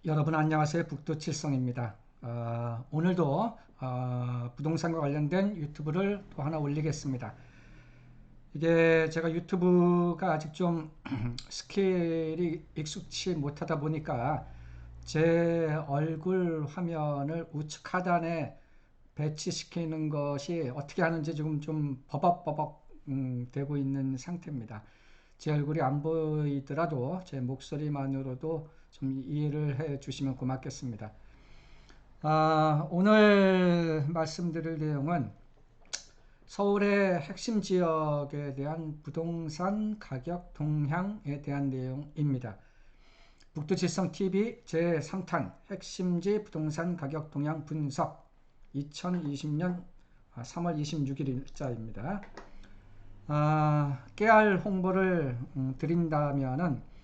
여러분 안녕하세요. 북두칠성입니다. 오늘도 부동산과 관련된 유튜브를 또 하나 올리겠습니다. 이게 제가 유튜브가 아직 좀 스킬이 익숙치 못하다 보니까 제 얼굴 화면을 우측 하단에 배치시키는 것이 어떻게 하는지 지금 좀 버벅버벅 되고 있는 상태입니다. 제 얼굴이 안 보이더라도 제 목소리만으로도 좀 이해를 해 주시면 고맙겠습니다. 오늘 말씀드릴 내용은 서울의 핵심 지역에 대한 부동산 가격 동향에 대한 내용입니다. 북두칠성TV 제3탄 핵심지 부동산 가격 동향 분석 2020년 3월 26일자입니다. 깨알 홍보를 드린다면은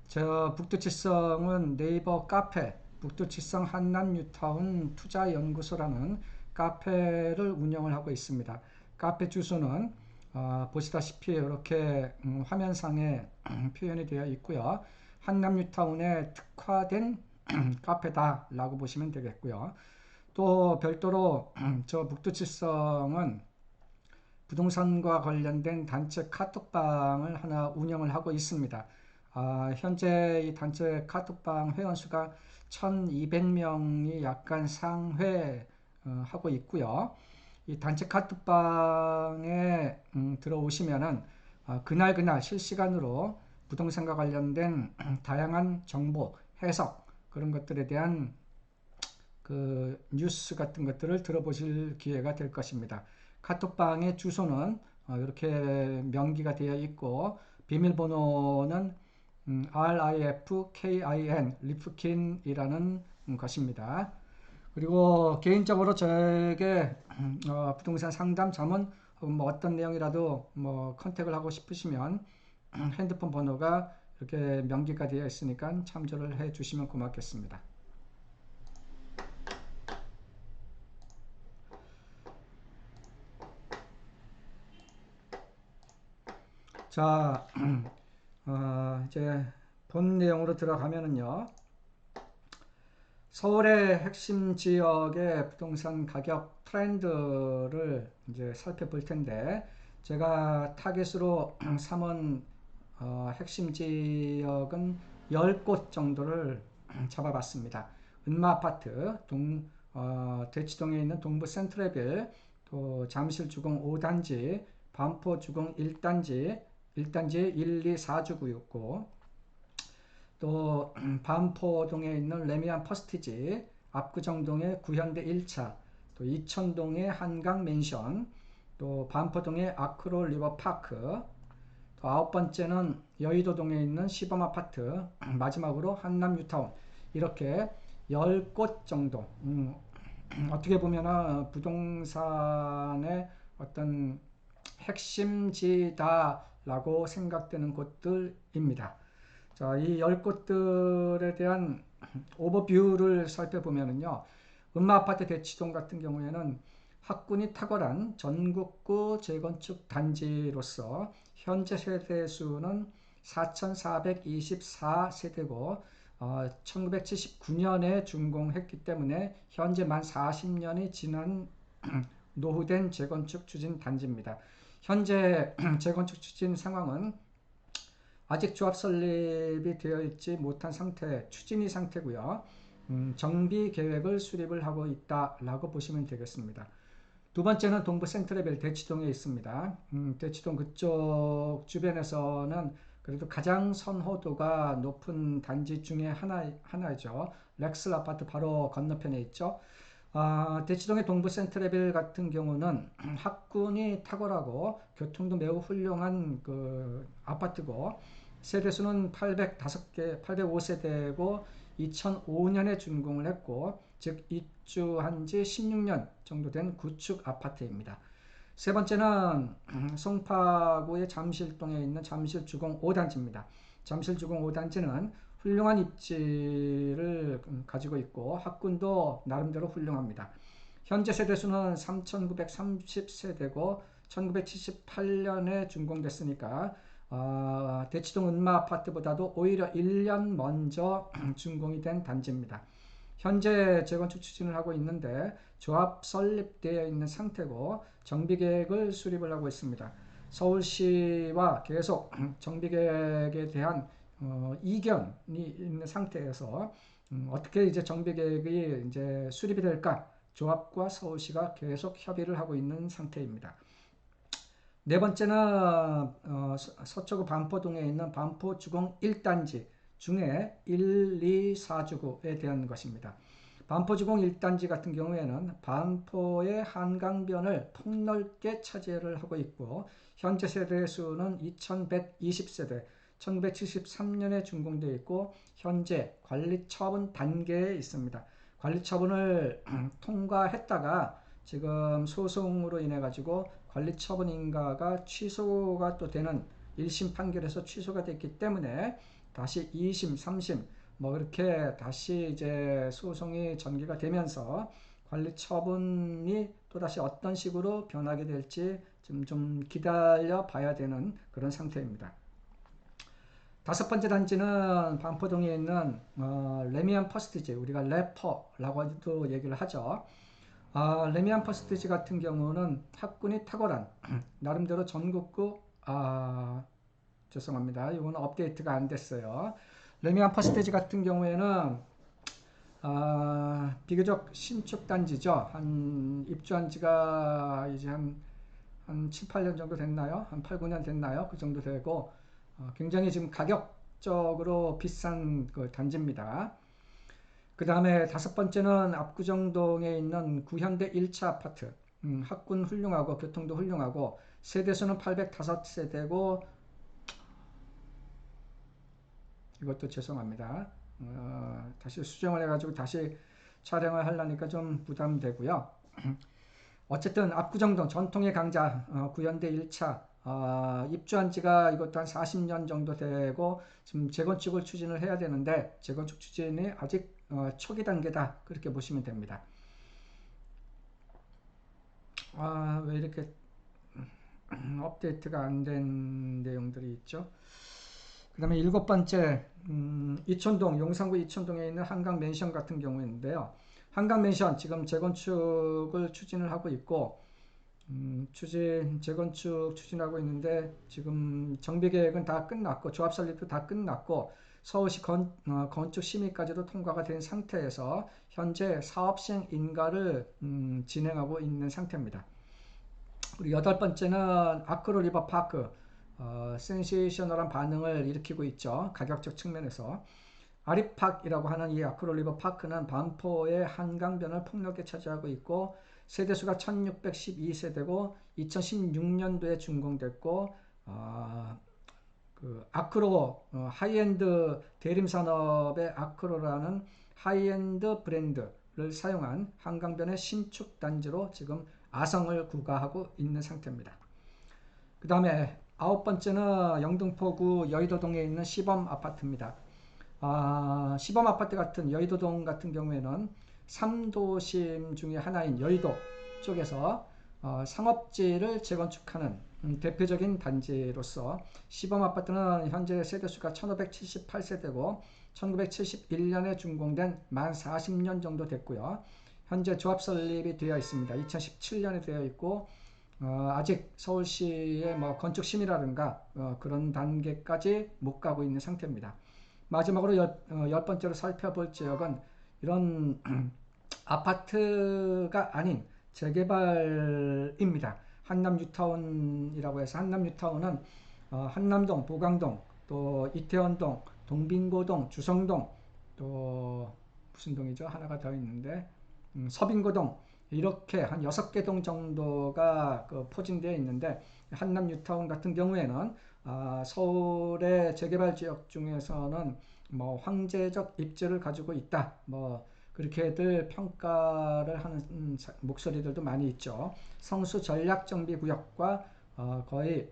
저 북두칠성은 네이버 카페 북두칠성 한남뉴타운 투자연구소라는 카페를 운영을 하고 있습니다. 카페 주소는 보시다시피 이렇게 화면상에 표현이 되어 있고요. 한남뉴타운에 특화된 카페다라고 보시면 되겠고요. 또 별도로 저 북두칠성은 부동산과 관련된 단체 카톡방을 하나 운영을 하고 있습니다. 현재 이 단체 카톡방 회원수가 1200명이 약간 상회하고 있고요. 이 단체 카톡방에 들어오시면은 그날 실시간으로 부동산과 관련된 다양한 정보, 해석 그런 것들에 대한 그 뉴스 같은 것들을 들어보실 기회가 될 것입니다. 카톡방의 주소는 이렇게 명기가 되어 있고 비밀번호는 RIFKIN 리프킨이라는 것입니다. 그리고 개인적으로 저에게 부동산 상담 자문 혹은 뭐 어떤 내용이라도 뭐 컨택을 하고 싶으시면 핸드폰 번호가 이렇게 명기가 되어 있으니까 참조를 해 주시면 고맙겠습니다. 자, 이제 본 내용으로 들어가면은요. 서울의 핵심 지역의 부동산 가격 트렌드를 이제 살펴볼 텐데, 제가 타겟으로 삼은 핵심 지역은 10곳 정도를 잡아봤습니다. 은마아파트, 대치동에 있는 동부 센트레빌, 또 잠실주공 5단지, 반포주공 1단지, 1, 2, 4주구였고, 또 반포동에 있는 레미안 퍼스티지, 압구정동의 구현대 1차, 또 이천동의 한강 맨션, 또 반포동의 아크로 리버파크, 또 아홉 번째는 여의도동에 있는 시범아파트, 마지막으로 한남 뉴타운. 이렇게 10곳 정도 어떻게 보면 부동산의 어떤 핵심지다라고 생각되는 곳들입니다. 자, 이 10곳들에 대한 오버뷰를 살펴보면요. 은마아파트 대치동 같은 경우에는 학군이 탁월한 전국구 재건축 단지로서 현재 세대수는 4,424세대고 1979년에 준공했기 때문에 현재 만 40년이 지난 노후된 재건축 추진 단지입니다. 현재 재건축 추진 상황은 아직 조합 설립이 되어 있지 못한 상태, 추진이 상태고요. 정비 계획을 수립을 하고 있다라고 보시면 되겠습니다. 두 번째는 동부 센트레벨 대치동에 있습니다. 대치동 그쪽 주변에서는 그래도 가장 선호도가 높은 단지 중에 하나죠. 렉슬 아파트 바로 건너편에 있죠. 대치동의 동부 센트레빌 같은 경우는 학군이 탁월하고 교통도 매우 훌륭한 그 아파트고 세대수는 805개, 805세대고 2005년에 준공을 했고 즉 입주한 지 16년 정도 된 구축 아파트입니다. 세 번째는 송파구의 잠실동에 있는 잠실주공 5단지입니다. 잠실주공 5단지는 훌륭한 입지를 가지고 있고 학군도 나름대로 훌륭합니다. 현재 세대수는 3,930세대고 1978년에 준공됐으니까 대치동 은마 아파트보다도 오히려 1년 먼저 준공이 된 단지입니다. 현재 재건축 추진을 하고 있는데 조합 설립되어 있는 상태고 정비계획을 수립을 하고 있습니다. 서울시와 계속 정비계획에 대한 이견이 있는 상태에서 어떻게 이제 정비계획이 이제 수립이 될까? 조합과 서울시가 계속 협의를 하고 있는 상태입니다. 네 번째는 서초구 반포동에 있는 반포주공 1단지 중에 1, 2, 4주구에 대한 것입니다. 반포주공 1단지 같은 경우에는 반포의 한강변을 폭넓게 차지를 하고 있고 현재 세대수는 2120세대, 1973년에 준공되어 있고 현재 관리처분 단계에 있습니다. 관리처분을 통과했다가 지금 소송으로 인해 가지고 관리처분 인가가 취소가 또 되는 1심 판결에서 취소가 됐기 때문에 다시 2심, 3심 뭐 그렇게 다시 이제 소송이 전개가 되면서 관리처분이 또다시 어떤 식으로 변하게 될지 좀 기다려 봐야 되는 그런 상태입니다. 다섯 번째 단지는 반포동에 있는 레미안 퍼스티지, 우리가 래퍼라고도 얘기를 하죠. 레미안 퍼스티지 같은 경우는 학군이 탁월한 나름대로 전국구 죄송합니다. 이거는 업데이트가 안 됐어요. 레미안 퍼스티지 같은 경우에는 비교적 신축 단지죠. 입주한 지가 이제 한 7, 8년 정도 됐나요? 한 8, 9년 됐나요? 그 정도 되고 굉장히 지금 가격적으로 비싼 그 단지입니다. 그 다음에 다섯 번째는 압구정동에 있는 구현대 1차 아파트. 학군 훌륭하고 교통도 훌륭하고 세대수는 805세대고 이것도 죄송합니다. 다시 수정을 해가지고 다시 촬영을 하려니까 좀 부담되고요. 어쨌든 압구정동 전통의 강자 구현대 1차 입주한 지가 이것도 한 40년 정도 되고 지금 재건축을 추진을 해야 되는데 재건축 추진이 아직 초기 단계다 그렇게 보시면 됩니다. 왜 이렇게 업데이트가 안 된 내용들이 있죠? 그 다음에 일곱 번째 이촌동 용산구 이촌동에 있는 한강맨션 같은 경우인데요. 한강맨션 지금 재건축을 추진을 하고 있고 재건축 추진하고 있는데 지금 정비계획은 다 끝났고 조합 설립도 다 끝났고 서울시 건축 심의까지도 통과가 된 상태에서 현재 사업시행 인가를 진행하고 있는 상태입니다. 그리고 여덟 번째는 아크로 리버 파크 센세이셔널한 반응을 일으키고 있죠. 가격적 측면에서 아리팍이라고 하는 이 아크로 리버 파크는 반포의 한강변을 폭넓게 차지하고 있고 세대수가 1612세대고 2016년도에 준공됐고 그 아크로 하이엔드 대림산업의 아크로라는 하이엔드 브랜드를 사용한 한강변의 신축 단지로 지금 아성을 구가하고 있는 상태입니다. 그 다음에 아홉 번째는 영등포구 여의도동에 있는 시범 아파트입니다. 시범 아파트 같은 여의도동 같은 경우에는 3도심 중에 하나인 여의도 쪽에서 상업지를 재건축하는 대표적인 단지로서 시범 아파트는 현재 세대수가 1578세대고 1971년에 준공된 만 40년 정도 됐고요. 현재 조합 설립이 되어 있습니다. 2017년에 되어 있고 아직 서울시의 뭐 건축 심의라든가 그런 단계까지 못 가고 있는 상태입니다. 마지막으로 열 번째로 살펴볼 지역은 이런 아파트가 아닌 재개발입니다. 한남 뉴타운이라고 해서 한남 뉴타운은 한남동, 보강동, 또 이태원동, 동빙고동, 주성동, 또 무슨 동이죠? 하나가 더 있는데 서빙고동 이렇게 한 6개 동 정도가 포진되어 있는데 한남 뉴타운 같은 경우에는 서울의 재개발 지역 중에서는 뭐 황제적 입지를 가지고 있다. 뭐 그렇게들 평가를 하는 목소리들도 많이 있죠. 성수 전략정비구역과 거의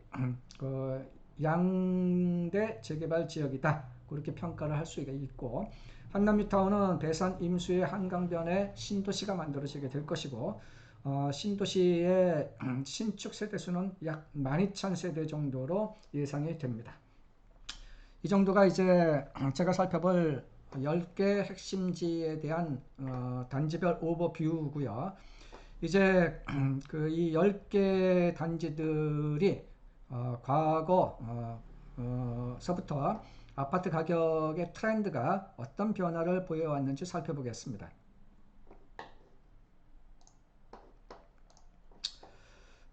그 양대 재개발 지역이다. 그렇게 평가를 할 수가 있고 한남 뉴타운은 배산 임수의 한강변에 신도시가 만들어지게 될 것이고 신도시의 신축 세대수는 약 12,000세대 정도로 예상이 됩니다. 이 정도가 이제 제가 살펴볼 10개 핵심지에 대한 단지별 오버뷰고요. 이제 그 이 10개 단지들이 과거서부터 아파트 가격의 트렌드가 어떤 변화를 보여왔는지 살펴보겠습니다.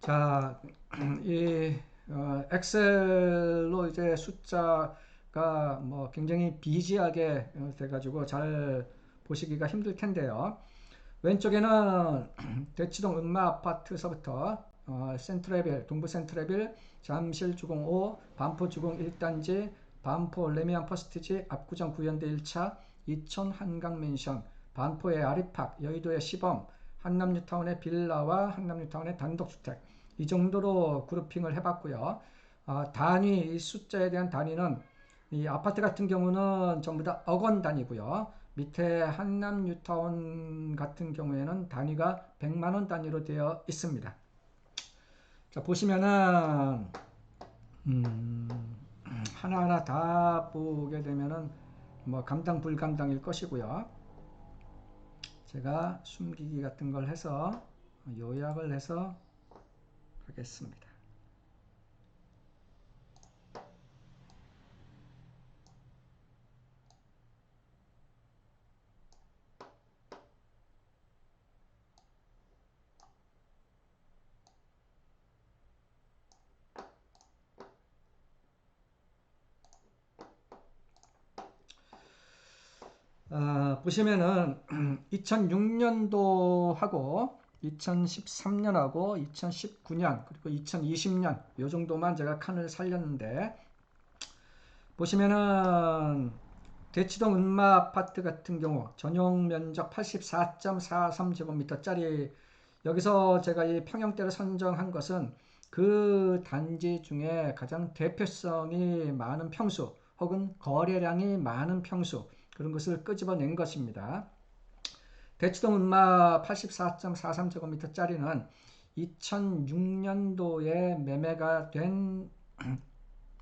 자, 이 엑셀로 이제 숫자가 뭐 굉장히 비지하게 돼가지고 잘 보시기가 힘들 텐데요. 왼쪽에는 대치동 음마 아파트서부터 센트레빌, 동부 센트레빌, 잠실 주공 5, 반포 주공 1단지, 반포 레미안 퍼스티지, 압구정 구현대 1차, 이촌 한강맨션, 반포의 아리팍, 여의도의 시범, 한남뉴타운의 빌라와 한남뉴타운의 단독주택, 이 정도로 그룹핑을 해봤고요. 단위, 이 숫자에 대한 단위는 이 아파트 같은 경우는 전부 다 억원 단위고요. 밑에 한남뉴타운 같은 경우에는 단위가 100만원 단위로 되어 있습니다. 자, 보시면은 하나하나 다 보게 되면은 뭐 감당 불감당일 것이고요. 제가 숨기기 같은 걸 해서 요약을 해서 하겠습니다. 보시면은 2006년도하고 2013년하고 2019년 그리고 2020년 요 정도만 제가 칸을 살렸는데, 보시면은 대치동 은마 아파트 같은 경우 전용 면적 84.43제곱미터짜리, 여기서 제가 이 평형대를 선정한 것은 그 단지 중에 가장 대표성이 많은 평수 혹은 거래량이 많은 평수, 그런 것을 끄집어낸 것입니다. 대치동 은마 84.43제곱미터짜리는 2006년도에 매매가 된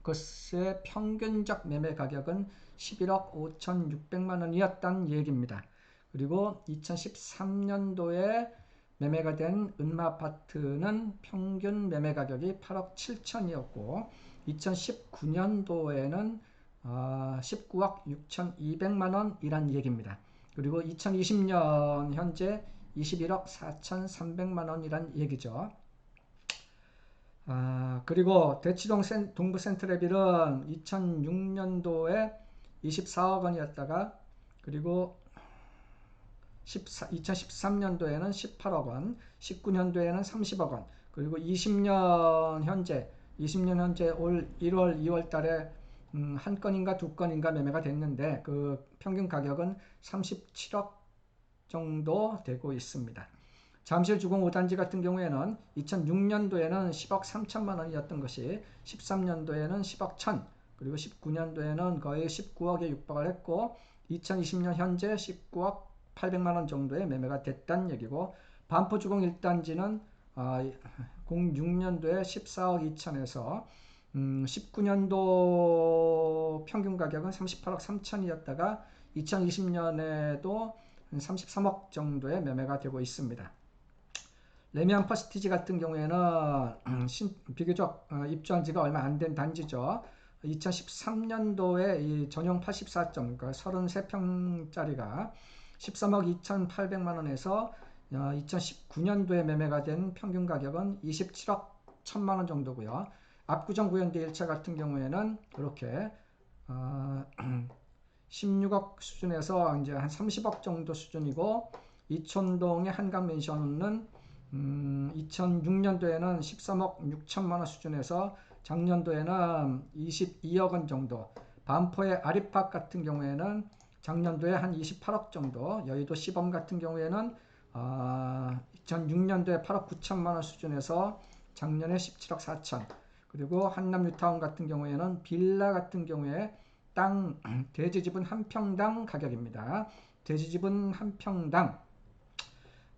것의 평균적 매매 가격은 11억 5,600만 원이었다는 얘기입니다. 그리고 2013년도에 매매가 된 은마 아파트는 평균 매매 가격이 8억 7천이었고 2019년도에는 19억 6,200만 원이란 얘기입니다. 그리고 2020년 현재 21억 4,300만 원이란 얘기죠. 그리고 대치동 동부 센트레빌은 2006년도에 24억 원이었다가 그리고 2013년도에는 18억 원, 19년도에는 30억 원, 그리고 20년 현재 올 1월, 2월 달에 한 건인가 두 건인가 매매가 됐는데 그 평균 가격은 37억 정도 되고 있습니다. 잠실 주공 5단지 같은 경우에는 2006년도에는 10억 3천만 원이었던 것이 13년도에는 10억 1천, 그리고 19년도에는 거의 19억에 육박을 했고 2020년 현재 19억 800만 원 정도에 매매가 됐다는 얘기고, 반포 주공 1단지는 06년도에 14억 2천에서 19년도 평균 가격은 38억 3천이었다가 2020년에도 33억 정도의 매매가 되고 있습니다. 레미안 퍼스티지 같은 경우에는 비교적 입주한 지가 얼마 안 된 단지죠. 2013년도에 이 전용 84점, 그러니까 33평짜리가 13억 2,800만 원에서 2019년도에 매매가 된 평균 가격은 27억 1천만 원 정도고요. 압구정 구현대 1차 같은 경우에는 이렇게 16억 수준에서 이제 한 30억 정도 수준이고, 이촌동의 한강맨션은 2006년도에는 13억 6천만 원 수준에서 작년도에는 22억 원 정도, 반포의 아리팍 같은 경우에는 작년도에 한 28억 정도, 여의도 시범 같은 경우에는 2006년도에 8억 9천만 원 수준에서 작년에 17억 4천, 그리고 한남뉴타운 같은 경우에는 빌라 같은 경우에 땅 대지집은 한 평당 가격입니다. 대지집은 한 평당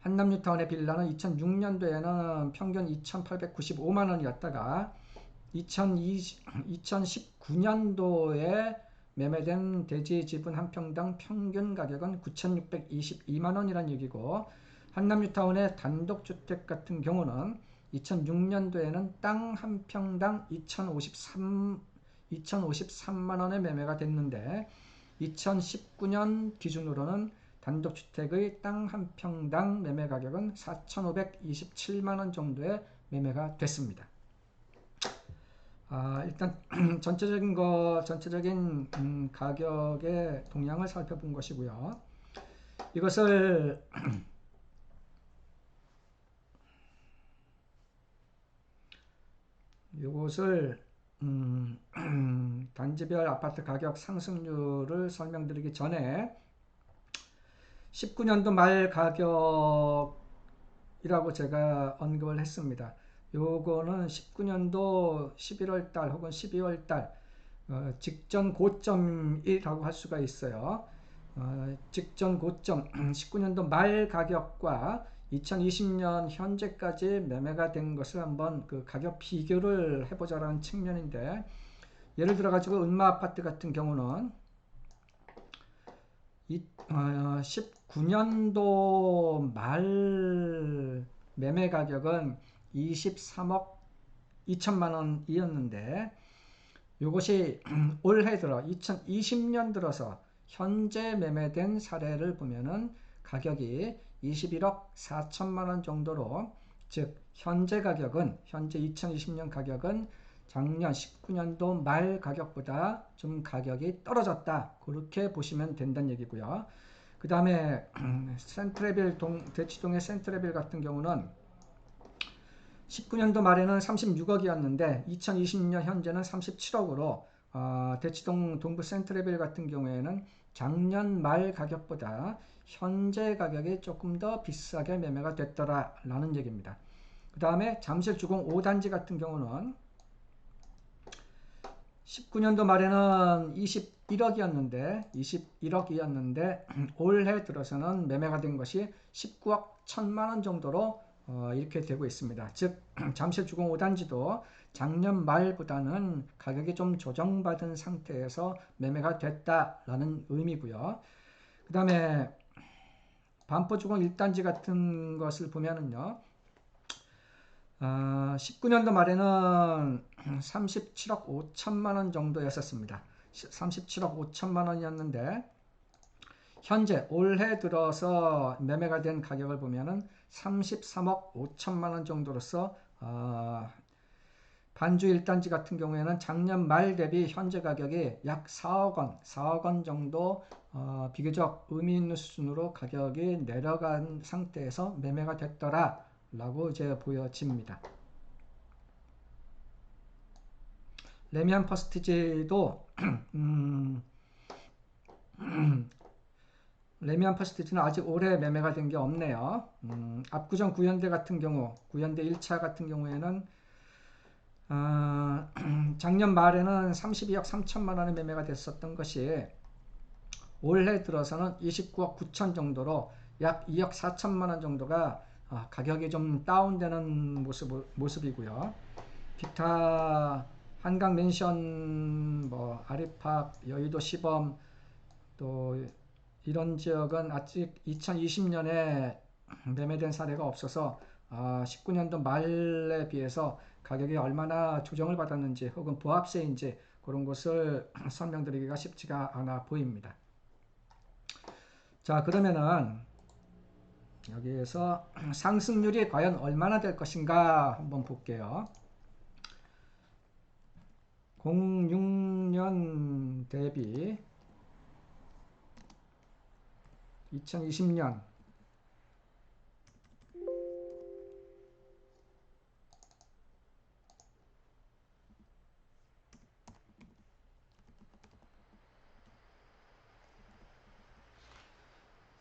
한남뉴타운의 빌라는 2006년도에는 평균 2,895만 원이었다가 2019년도에 매매된 대지 지분 한 평당 평균 가격은 9,622만 원이란 얘기고, 한남뉴타운의 단독주택 같은 경우는 2006년도에는 땅 한 평당 2,053만 원에 매매가 됐는데 2019년 기준으로는 단독주택의 땅 한 평당 매매 가격은 4,527만 원 정도의 매매가 됐습니다. 일단 전체적인 가격의 동향을 살펴본 것이고요. 이것을 단지별 아파트 가격 상승률을 설명드리기 전에 19년도 말 가격이라고 제가 언급을 했습니다. 요거는 19년도 11월 달 혹은 12월 달 직전 고점이라고 할 수가 있어요. 직전 고점 19년도 말 가격과 2020년 현재까지 매매가 된 것을 한번 그 가격 비교를 해보자라는 측면인데, 예를 들어 가지고 은마 아파트 같은 경우는 19년도 말 매매 가격은 23억 2천만 원이었는데, 이것이 올해 들어 2020년 들어서 현재 매매된 사례를 보면은 가격이 21억 4천만 원 정도로, 즉 현재 2020년 가격은 작년 19년도 말 가격보다 좀 가격이 떨어졌다, 그렇게 보시면 된다는 얘기고요. 그 다음에 대치동의 센트레빌 같은 경우는 19년도 말에는 36억이었는데 2020년 현재는 37억으로 대치동 동부 센트레빌 같은 경우에는 작년 말 가격보다 현재 가격이 조금 더 비싸게 매매가 됐더라라는 얘기입니다. 그 다음에 잠실 주공 5단지 같은 경우는 19년도 말에는 21억이었는데 올해 들어서는 매매가 된 것이 19억 1천만 원 정도로 이렇게 되고 있습니다. 즉 잠실 주공 5단지도 작년 말보다는 가격이 좀 조정받은 상태에서 매매가 됐다라는 의미고요. 그 다음에 반포 주공 1단지 같은 것을 보면은요, 19년도 말에는 37억 5천만 원 정도였었습니다. 37억 5천만 원이었는데 현재 올해 들어서 매매가 된 가격을 보면은 33억 5천만 원 정도로서 반주 1단지 같은 경우에는 작년 말 대비 현재 가격이 약 4억 원 정도 비교적 의미 있는 수준으로 가격이 내려간 상태에서 매매가 됐더라 라고 이제 보여집니다. 레미안 퍼스티지도 레미안 퍼스티지는 아직 올해 매매가 된 게 없네요. 압구정 구현대 같은 경우, 구현대 1차 같은 경우에는 작년 말에는 32억 3천만 원에 매매가 됐었던 것이 올해 들어서는 29억 9천 정도로 약 2억 4천만 원 정도가 가격이 좀 다운되는 모습이고요. 기타 한강 맨션, 아리팍, 여의도 시범, 또 이런 지역은 아직 2020년에 매매된 사례가 없어서 19년도 말에 비해서 가격이 얼마나 조정을 받았는지 혹은 보합세인지 그런 것을 설명드리기가 쉽지가 않아 보입니다. 자, 그러면은 여기에서 상승률이 과연 얼마나 될 것인가 한번 볼게요. 06년 대비 2020년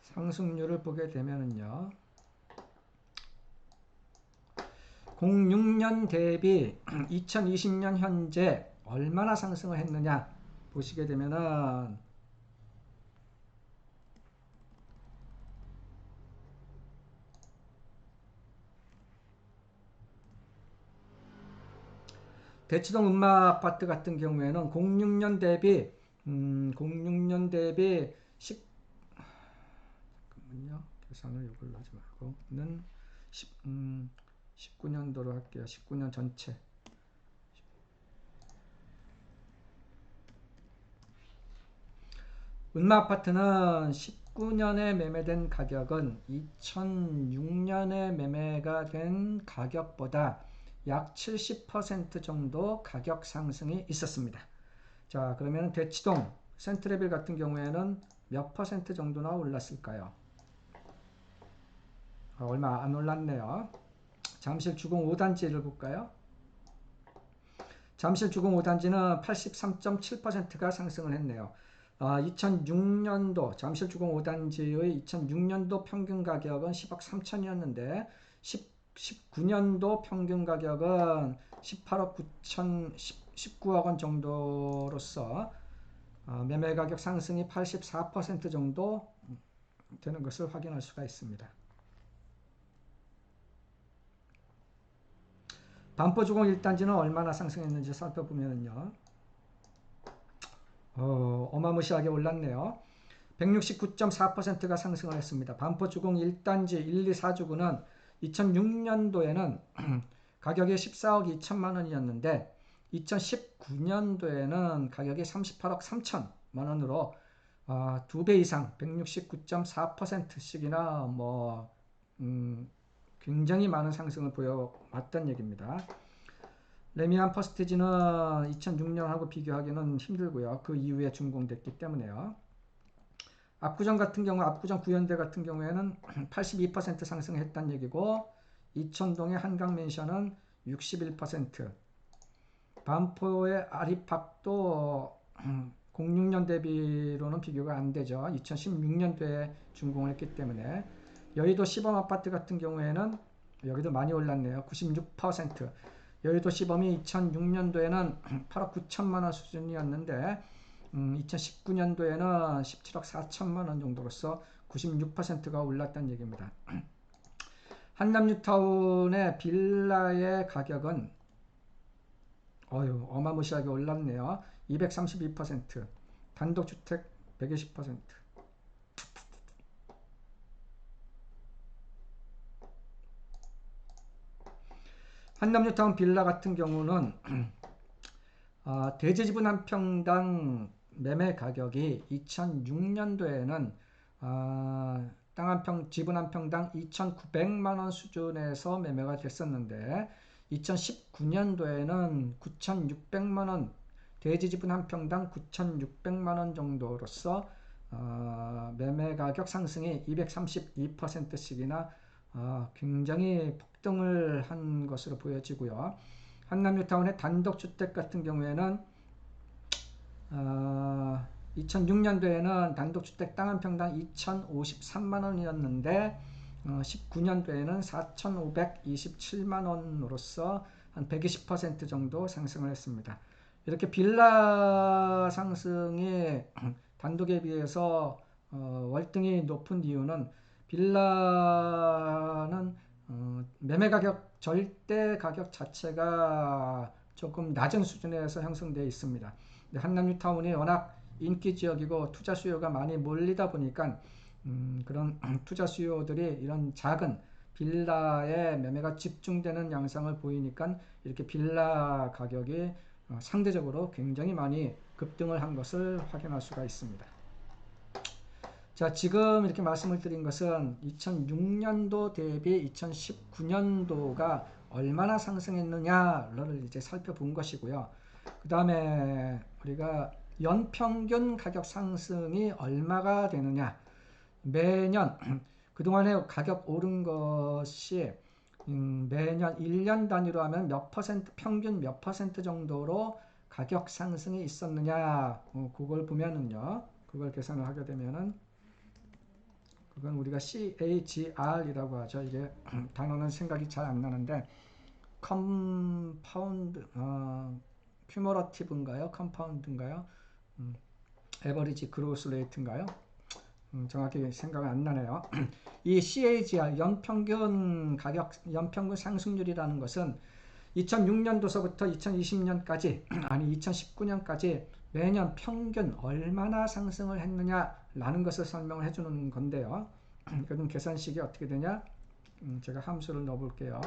상승률을 보게 되면은요, 06년 대비 2020년 현재 얼마나 상승을 했느냐 보시게 되면은 대치동 음마 아파트 같은 경우에는 06년 대비 06년 대비 잠깐만요. 계산을 이걸로 하지 말고는 19년도로 할게요. 19년 전체. 음마 아파트는 19년에 매매된 가격은 2006년에 매매가 된 가격보다 약 70% 정도 가격 상승이 있었습니다. 자, 그러면 대치동 센트레빌 같은 경우에는 몇 퍼센트 정도나 올랐을까요? 얼마 안 올랐네요. 잠실 주공 5단지를 볼까요? 잠실 주공 5단지는 83.7%가 상승을 했네요. 2006년도 잠실 주공 5단지의 2006년도 평균 가격은 10억 3천이었는데 19년도 평균 가격은 18억 9천 19억 원 정도로서 매매 가격 상승이 84% 정도 되는 것을 확인할 수가 있습니다. 반포주공 1단지는 얼마나 상승했는지 살펴보면요. 어마무시하게 올랐네요. 169.4%가 상승을 했습니다. 반포주공 1단지 1, 2, 4주구는 2006년도에는 가격이 14억 2천만 원이었는데 2019년도에는 가격이 38억 3천만 원으로 2배 이상 169.4%씩이나 굉장히 많은 상승을 보여왔던 얘기입니다. 레미안 퍼스티지는 2006년하고 비교하기는 힘들고요. 그 이후에 준공됐기 때문에요. 압구정 같은 경우, 압구정 구현대 같은 경우에는 82% 상승했다는 얘기고, 이천동의 한강맨션은 61%, 반포의 아리팍도 06년 대비로는 비교가 안 되죠. 2016년도에 준공을 했기 때문에. 여의도 시범아파트 같은 경우에는 여기도 많이 올랐네요. 96%. 여의도 시범이 2006년도에는 8억 9천만 원 수준이었는데 2019년도에는 17억 4천만 원 정도로서 96%가 올랐다는 얘기입니다. 한남뉴타운의 빌라의 가격은 어마무시하게 올랐네요. 232%, 단독주택 120%. 한남뉴타운 빌라 같은 경우는 대지지분 한 평당 매매 가격이 2006년도에는 지분 한 평당 2,900만원 수준에서 매매가 됐었는데 2019년도에는 9,600만원, 대지지분 한 평당 9,600만원 정도로서 매매 가격 상승이 232%씩이나 굉장히 폭등을 한 것으로 보여지고요. 한남뉴타운의 단독주택 같은 경우에는 2006년도에는 단독주택 땅 한 평당 2,053만원이었는데 19년도에는 4,527만원으로서 한 120% 정도 상승을 했습니다. 이렇게 빌라 상승이 단독에 비해서 월등히 높은 이유는 빌라는 매매 가격, 절대 가격 자체가 조금 낮은 수준에서 형성되어 있습니다. 한남뉴타운이 워낙 인기 지역이고 투자 수요가 많이 몰리다 보니까 그런 투자 수요들이 이런 작은 빌라에 매매가 집중되는 양상을 보이니까 이렇게 빌라 가격이 상대적으로 굉장히 많이 급등을 한 것을 확인할 수가 있습니다. 자, 지금 이렇게 말씀을 드린 것은 2006년도 대비 2019년도가 얼마나 상승했느냐를 이제 살펴본 것이고요. 그 다음에 우리가 연평균 가격 상승이 얼마가 되느냐, 매년 그동안에 가격 오른 것이 매년 1년 단위로 하면 몇 퍼센트, 평균 몇 퍼센트 정도로 가격 상승이 있었느냐, 그걸 보면은요, 그걸 계산을 하게 되면은 그건 우리가 CAGR이라고 하죠. 이게 단어는 생각이 잘 안 나는데 컴파운드, 큐머러티브인가요? 컴파운드인가요? 에버리지 그로스 레이트인가요? 정확히 생각이 안 나네요. 이 CAGR, 연평균 가격, 연평균 상승률이라는 것은 2006년도서부터 2020년까지 아니 2019년까지 매년 평균 얼마나 상승을 했느냐라는 것을 설명을 해주는 건데요. 그럼 계산식이 어떻게 되냐? 제가 함수를 넣어 볼게요.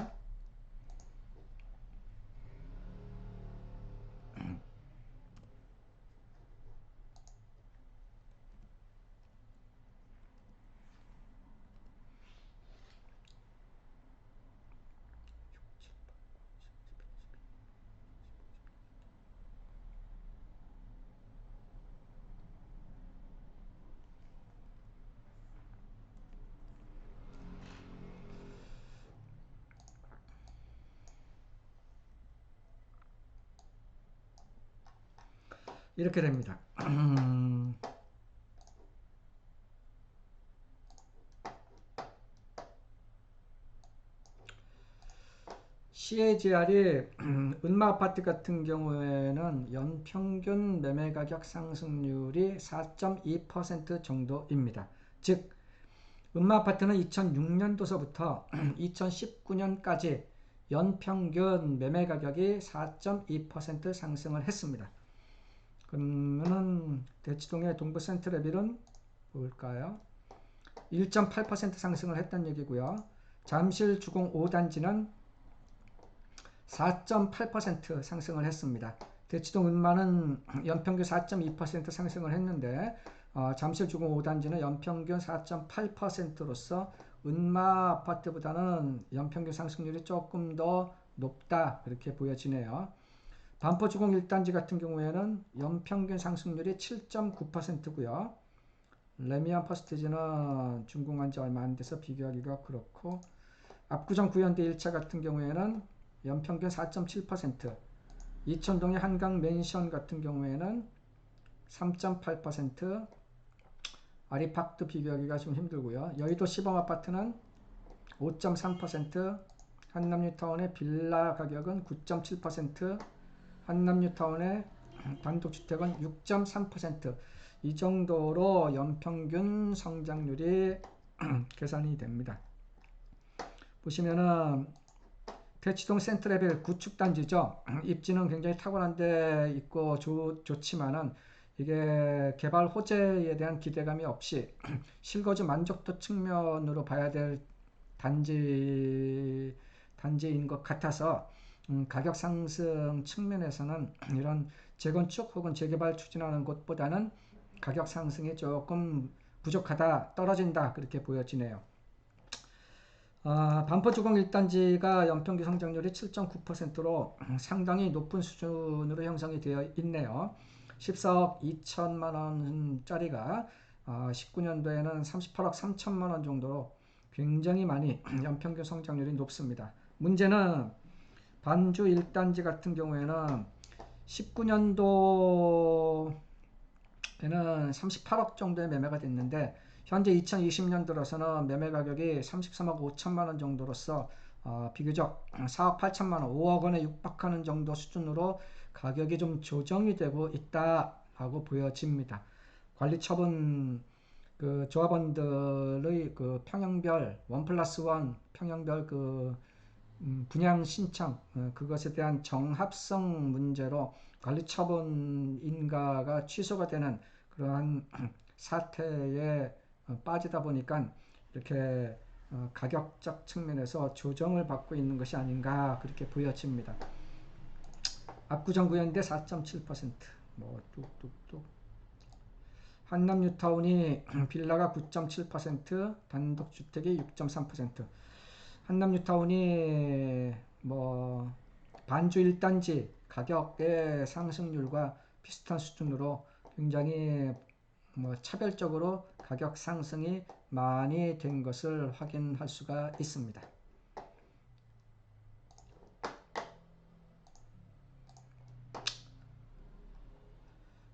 이렇게 됩니다. CAGR이 은마 아파트 같은 경우에는 연평균 매매 가격 상승률이 4.2% 정도입니다. 즉 은마 아파트는 2006년도서부터 2019년까지 연평균 매매 가격이 4.2% 상승을 했습니다. 그러면은 대치동의 동부 센트레빌은 뭘까요? 1.8% 상승을 했다는 얘기고요. 잠실 주공 5단지는 4.8% 상승을 했습니다. 대치동 은마는 연평균 4.2% 상승을 했는데 잠실 주공 5단지는 연평균 4.8%로서 은마 아파트보다는 연평균 상승률이 조금 더 높다 그렇게 보여지네요. 반포 주공 1단지 같은 경우에는 연평균 상승률이 7.9%고요. 레미안 퍼스티지는 준공한 지 얼마 안 돼서 비교하기가 그렇고 압구정 구현대 1차 같은 경우에는 연평균 4.7%, 이천동의 한강 맨션 같은 경우에는 3.8%, 아리팍도 비교하기가 좀 힘들고요. 여의도 시범 아파트는 5.3%, 한남뉴타운의 빌라 가격은 9.7%, 한남뉴타운의 단독주택은 6.3%, 이 정도로 연평균 성장률이 계산이 됩니다. 보시면은 대치동 센트레벨 구축단지죠. 입지는 굉장히 탁월한 데 있고 좋지만은 이게 개발 호재에 대한 기대감이 없이 실거주 만족도 측면으로 봐야 될 단지인 것 같아서 가격 상승 측면에서는 이런 재건축 혹은 재개발 추진하는 곳보다는 가격 상승이 조금 부족하다, 떨어진다 그렇게 보여지네요. 반포주공 1단지가 연평균 성장률이 7.9%로 상당히 높은 수준으로 형성이 되어 있네요. 14억 2천만 원짜리가 19년도에는 38억 3천만 원 정도로 굉장히 많이 연평균 성장률이 높습니다. 문제는 반주 1단지 같은 경우에는 19년도에는 38억 정도의 매매가 됐는데 현재 2020년 들어서는 매매 가격이 33억 5천만 원 정도로서 비교적 4억 8천만 원, 5억 원에 육박하는 정도 수준으로 가격이 좀 조정이 되고 있다라고 보여집니다. 관리 처분 그 조합원들의 그 평형별 1+1 평형별 그 분양 신청 그것에 대한 정합성 문제로 관리 처분 인가가 취소가 되는 그러한 사태에 빠지다 보니까 이렇게 가격적 측면에서 조정을 받고 있는 것이 아닌가 그렇게 보여집니다. 압구정 구현대 4.7%, 뭐 뚝뚝뚝. 한남뉴타운이 빌라가 9.7%, 단독주택이 6.3%. 한남뉴타운이 뭐 반주 1단지 가격의 상승률과 비슷한 수준으로 굉장히 뭐 차별적으로 가격 상승이 많이 된 것을 확인할 수가 있습니다.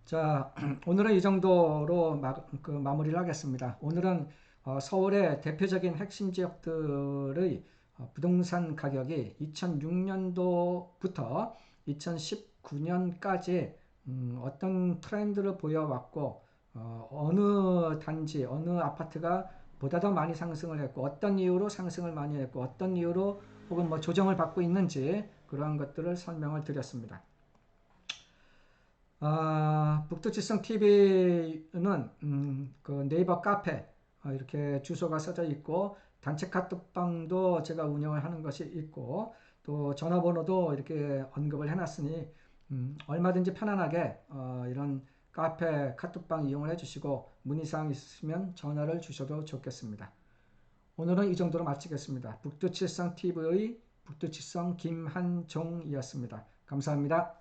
자, 오늘은 이 정도로 마무리를 하겠습니다. 오늘은 서울의 대표적인 핵심 지역들의 부동산 가격이 2006년도부터 2019년까지 어떤 트렌드를 보여왔고 어느 단지, 어느 아파트가 보다 더 많이 상승을 했고 어떤 이유로 상승을 많이 했고 어떤 이유로 혹은 뭐 조정을 받고 있는지 그러한 것들을 설명을 드렸습니다. 북두칠성 TV는 그 네이버 카페 이렇게 주소가 써져 있고 단체 카톡방도 제가 운영을 하는 것이 있고 또 전화번호도 이렇게 언급을 해놨으니 얼마든지 편안하게 이런 카페 카톡방 이용을 해주시고 문의사항 있으시면 전화를 주셔도 좋겠습니다. 오늘은 이 정도로 마치겠습니다. 북두칠성 TV의 북두칠성 김한종이었습니다. 감사합니다.